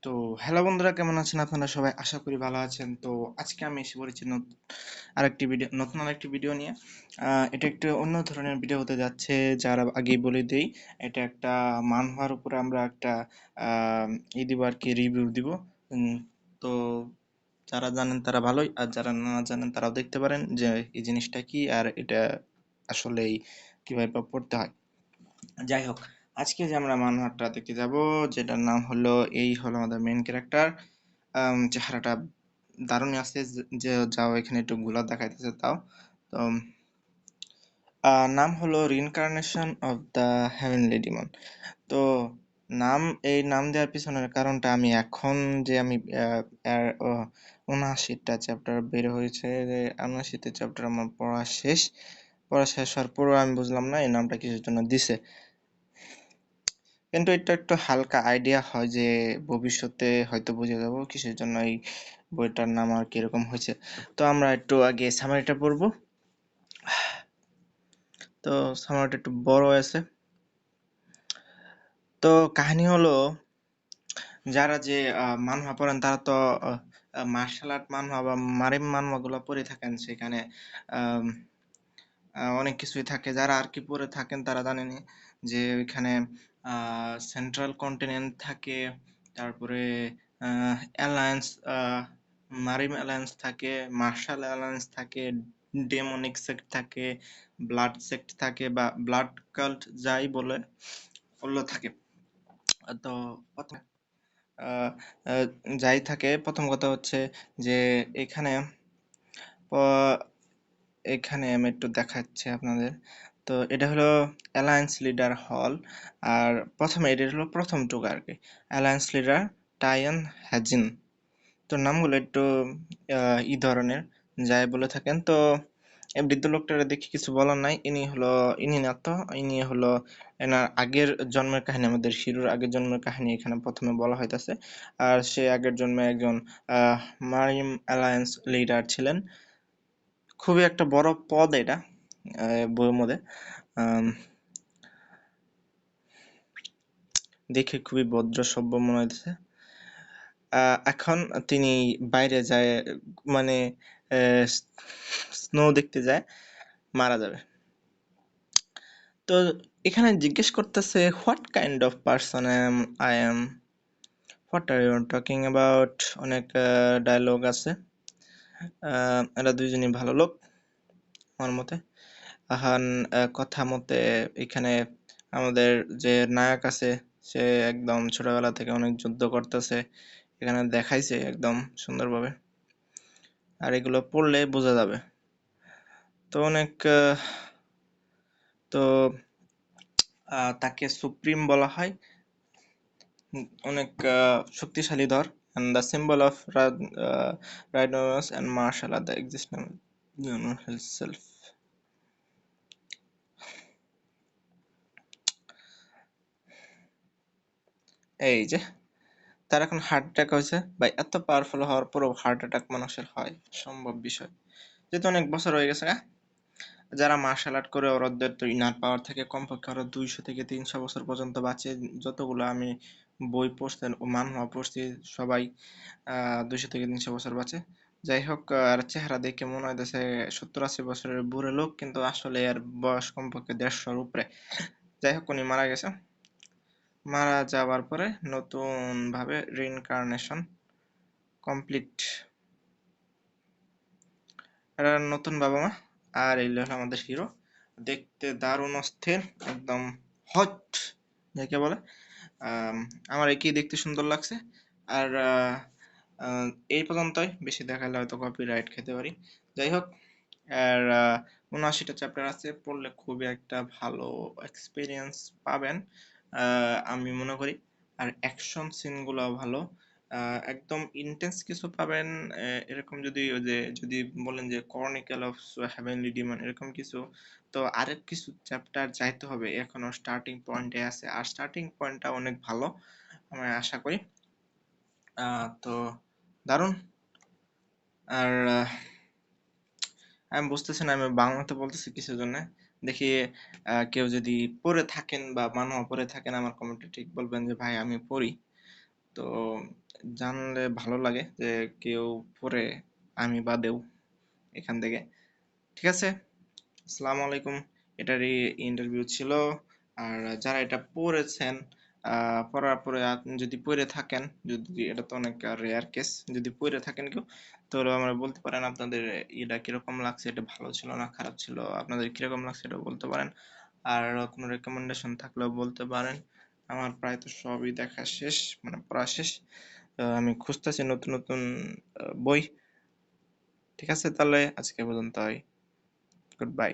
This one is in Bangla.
তো হ্যালো বন্ধুরা, কেমন আছেন আপনারা সবাই? আশা করি ভালো আছেন। তো আজকে আমি এসে পড়েছি নতুন আরেকটি ভিডিও নিয়ে। এটা একটা অন্য ধরনের ভিডিও হতে যাচ্ছে। যার আগেই বলে দেই, এটা একটা মানহওয়ার উপরে আমরা একটা দিব আর কি, রিভিউ দিব। তো যারা জানেন তারা ভালোই, আর যারা না জানেন তারাও দেখতে পারেন যে এই জিনিসটা কি আর এটা আসলেই কিভাবে পড়তে হয়। যাই হোক, আজকে যে আমরা মানহটা দেখতে যাব, যেটার নাম হলো, এই হলো আমাদের মেইন ক্যারেক্টার। চেহারাটা দারুণই আছে, যে যাও এখানে একটু গুলা দেখাইতেছে তাও। তো নাম হলো রিইনকার্নেশন অফ দ্য হেভেনলি ডিমন। তো এই নাম দেওয়ার পিছনের কারণটা আমি এখন, যে আমি 79টা চ্যাপ্টার বের হয়েছে, যে 79তে চ্যাপ্টার আমার পড়া শেষ হওয়ার পরও আমি বুঝলাম না এই নামটা কিসের জন্য দিছে। কিন্তু এটা একটু হালকা আইডিয়া হয় যে ভবিষ্যতে হয়তো বুঝে যাব কিসের জন্য এই বইটার নাম আর কিরকম হয়েছে। তো আমরা একটু আগে সামারিটা পড়বো। তো সামারিটা একটু বড় আছে। তো কাহিনী হলো, যারা যে মানহা পড়েন তারা তো মার্শাল আর্ট মানহা বা মারিম মানহা গুলা পড়ে থাকেন। সেখানে আম, অনেক কিছুই থাকে। যারা আর কি পড়ে থাকেন তারা জানেনই যে ওইখানে সেন্ট্রাল কন্টিনেন্ট থাকে, তারপরে অ্যালায়েন্স, মারিম অ্যালায়েন্স থাকে, মার্শাল অ্যালায়েন্স থাকে, ডেমনিক সেক্ট থাকে, ব্লাড সেক্ট থাকে, বা ব্লাড কাল্ট যাই বলে ওগুলো থাকে। তো প্রথমে আহ, আহ, যাই থাকে, প্রথম কথা হচ্ছে যে এখানে এখানে আমি একটু দেখাচ্ছি আপনাদের। তো এটা হলো অ্যালায়েন্স লিডার হল। আর এটা হলো প্রথম টুক আর কি, অ্যালায়েন্স লিডার টায়ান হ্যাজিন। তো নামগুলো একটু ই ধরনের যাই বলে থাকেন। তো এই বৃদ্ধ লোকটার দেখি কিছু বলার নাই। ইনি না তো, ইনি হলো এনার আগের জন্মের কাহিনী, আমাদের হিরোর আগের জন্মের কাহিনী এখানে প্রথমে বলা হইতাছে। আর সে আগের জন্মে একজন মারিম অ্যালায়েন্স লিডার ছিলেন। খুবই একটা বড় পদ এটা বইয়ের মধ্যে। আম, দেখে খুবই ভদ্র সভ্য মনে হইতেছে। এখন তিনি বাইরে যায়, মানে স্নো দেখতে যায়, মারা যাবে। তো এখানে জিজ্ঞেস করতেছে, what kind of person I am, what are you talking about. অনেক ডায়লগ আছে। এরা দুইজনই ভালো লোক আমার মতে। আহান কথা মতে এখানে আমাদের যে নায়ক আছে, সে একদম ছোটবেলা থেকে অনেক যুদ্ধ করতেছে, এখানে দেখাইছে একদম সুন্দরভাবে। আর এগুলো পড়লে বোঝা যাবে। তো অনেক তো তাকে সুপ্রিম বলা হয়, অনেক শক্তিশালী ধর। and the symbol of righteousness and martial are the existence itself. এই যে তার এখন হার্ট অ্যাটাক হয়েছে ভাই। এত পাওয়ারফুল হওয়ার পরও হার্ট অ্যাটাক মানুষের হয় সম্ভব বিষয়? যেহেতু অনেক বছর হয়ে গেছে। যারা মার্শাল আর্ট করে ওদের তো ইনার পাওয়ার থেকে কমপক্ষে আরো 200 থেকে 300 বছর পর্যন্ত বাঁচে। যতগুলো আমি বই পড়ছি ও মানহা পড়ছি, সবাই 200 থেকে 300 বছর বাঁচে। যাই হোক, আর চেহারা দেখে মনে হইতেছে 70-80 বছরের বুড়ো লোক, কিন্তু আসলে এর বয়স কমপক্ষে 150-র উপরে। যাই হোক, উনি মারা গেছে। মারা যাওয়ার পরে নতুন ভাবে রিইনকার্নেশন কমপ্লিট। এরা নতুন বাবা মা। আর এই হলো আমাদের হিরো, দেখতে দারুণ অস্থির, একদম হট যাকে বলে। আম, আমার একেই দেখতে সুন্দর লাগছে। আর এই পর্যন্তই, বেশি দেখালে হয়তো কপিরাইট খেতে পারি। যাই হোক, আর 79টা চ্যাপ্টার আছে, পড়লে খুবই একটা ভালো এক্সপিরিয়েন্স পাবেন আমি মনে করি। আর অ্যাকশন সিনগুলো ভালো, একদম ইন্টেন্স কিছু পাবেন। এরকম যদি ওই যে যদি বলেন যে ক্রনিকল অফ হেভেনলি ডিমন এরকম কিছু, তো আরেক কিছু চ্যাপ্টার যাইতে হবে, এখনো স্টার্টিং পয়েন্টে আছে, আর স্টার্টিং পয়েন্টটা অনেক ভালো আমি আশা করি। তো দারুণ। আর আমি বুঝতেছি না আমি বাংলাতে বলতেছি কিসের জন্য। দেখি কেউ যদি পড়ে থাকেন বা মানহা পড়ে থাকেন, আমার কমেন্টে ঠিক বলবেন যে ভাই আমি পড়ি। তো জানলে ভালো লাগে যে কেউ পড়ে, আমি বাদেও, এখান থেকে। ঠিক আছে, আসসালামু আলাইকুম। এটারই ইন্টারভিউ ছিল। আর যারা এটা পড়েছেন, পড়ার পরে আপনি যদি পড়ে থাকেন, যদি এটা তো অনেক রেয়ার কেস, যদি পড়ে থাকেন কেউ, তাহলে আমরা বলতে পারেন আপনাদের এটা কিরকম লাগছে, এটা ভালো ছিল না খারাপ ছিল, আপনাদের কিরকম লাগছে এটা বলতে পারেন। আর কোনো রেকমেন্ডেশন থাকলেও বলতে পারেন। আমার প্রায় তো সবই দেখা শেষ, মানে পড়া শেষ। আমি খুঁজতেছি নতুন নতুন বই। ঠিক আছে, তাহলে আজকে পর্যন্তই। Good bye.